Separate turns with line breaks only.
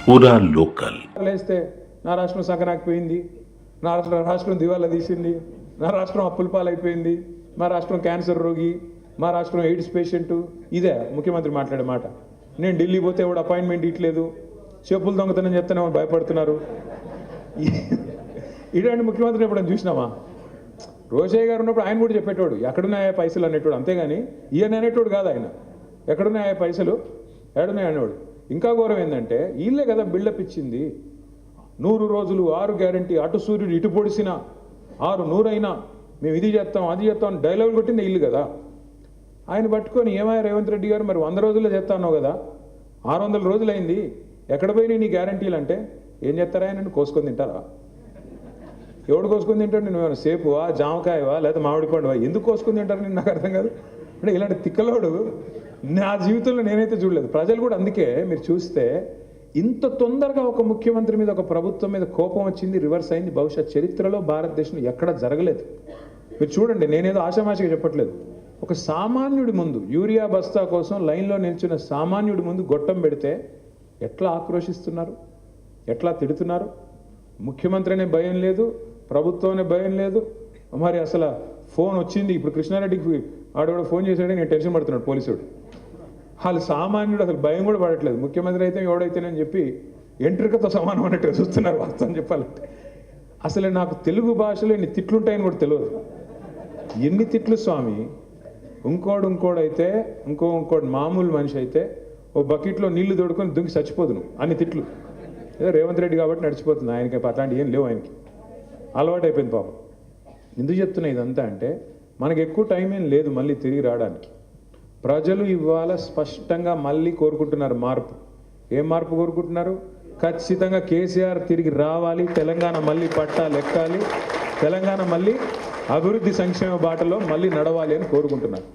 పూరా లోకల్
లేస్తే నా రాష్ట్రం సగనాకపోయింది, నా రాష్ట్రం దివాలా తీసింది, నా రాష్ట్రం అప్పుల పాలైపోయింది, మా రాష్ట్రం క్యాన్సర్ రోగి, మా రాష్ట్రం ఎయిడ్స్ పేషెంట్. ఇదే ముఖ్యమంత్రి మాట్లాడే మాట. నేను ఢిల్లీ పోతే ఎవడు అపాయింట్మెంట్ ఇట్లేదు, చెప్పులు దొంగతనం చెప్తానే భయపడుతున్నారు. ఇలాంటి ముఖ్యమంత్రిని ఎప్పుడైనా చూసినామా? రోషయ్య గారు ఉన్నప్పుడు ఆయన కూడా చెప్పేటోడు ఎక్కడున్నాయా పైసలు అనేటోడు, అంతేగాని ఈయన అనేటోడు కాదు. ఆయన ఎక్కడున్నాయా పైసలు, ఏడున్నాయి అనేవాడు. ఇంకా ఘోరం ఏంటంటే వీళ్ళే కదా బిల్డప్ ఇచ్చింది. 100 రోజులు 6 గ్యారంటీ, అటు సూర్యుడు ఇటు పొడిసిన 6 అయినా మేము ఇది చేస్తాం అది చేస్తాం అని డైలాగులు కొట్టింది ఇల్లు కదా. ఆయన పట్టుకొని ఏమయ్య రేవంత్ రెడ్డి గారు మరి 100 రోజుల్లో చేస్తాను కదా, 600 రోజులు అయింది, ఎక్కడ పోయినాయి నీ గ్యారంటీలు అంటే ఏం చేస్తారా? ఆయన కోసుకొని తింటారా? ఎవడు కోసుకొని తింటాడు? నేను ఏమైనా సేపువా, జామకాయవా, లేదా మామిడి పండువా? ఎందుకు కోసుకొని తింటారు? నేను నాకు అర్థం కాదు. అంటే ఇలాంటి తిక్కలోడు నా జీవితంలో నేనైతే చూడలేదు. ప్రజలు కూడా అందుకే మీరు చూస్తే ఇంత తొందరగా ఒక ముఖ్యమంత్రి మీద, ఒక ప్రభుత్వం మీద కోపం వచ్చింది, రివర్స్ అయింది. బహుశా చరిత్రలో భారతదేశంలో ఎక్కడ జరగలేదు. మీరు చూడండి, నేనేదో ఆషామాషిగా చెప్పట్లేదు. ఒక సామాన్యుడి ముందు యూరియా బస్తా కోసం లైన్లో నిల్చున్న సామాన్యుడి ముందు గొట్టం పెడితే ఎట్లా ఆక్రోషిస్తున్నారు, ఎట్లా తిడుతున్నారు. ముఖ్యమంత్రి అనే భయం లేదు, ప్రభుత్వం అనే భయం లేదు. మరి అసలు ఫోన్ వచ్చింది, ఇప్పుడు కృష్ణారెడ్డికి ఆడవాడు ఫోన్ చేశాడని నేను టెన్షన్ పడుతున్నాడు పోలీసుడు. వాళ్ళు సామాన్యుడు అసలు భయం కూడా పడట్లేదు. ముఖ్యమంత్రి అయితే ఎవడైతేనని చెప్పి ఎంట్రికతో సమానం అన్నట్టుగా చూస్తున్నారు. వాస్తవం చెప్పాలంటే అసలు నాకు తెలుగు భాషలో ఎన్ని తిట్లుంటాయని కూడా తెలియదు. ఎన్ని తిట్లు స్వామి. ఇంకోడైతే ఇంకోటి మామూలు మనిషి అయితే ఓ బకెట్లో నీళ్లు తోడుకొని దుంకి చచ్చిపోదును అన్ని తిట్లు. ఏదో రేవంత్ రెడ్డి కాబట్టి నడిచిపోతుంది, ఆయనకి అట్లాంటివి ఏం లేవు, ఆయనకి అలవాటు అయిపోయింది పాపం. ఎందుకు చెప్తున్నా ఇదంతా అంటే మనకు ఎక్కువ టైం ఏం లేదు మళ్ళీ తిరిగి రావడానికి. ప్రజలు ఇవాళ స్పష్టంగా మళ్ళీ కోరుకుంటున్నారు మార్పు. ఏం మార్పు కోరుకుంటున్నారు? ఖచ్చితంగా కేసీఆర్ తిరిగి రావాలి, తెలంగాణ మళ్ళీ పట్టాలు ఎక్కాలి, తెలంగాణ మళ్ళీ అభివృద్ధి సంక్షేమ బాటలో మళ్ళీ నడవాలి అని కోరుకుంటున్నారు.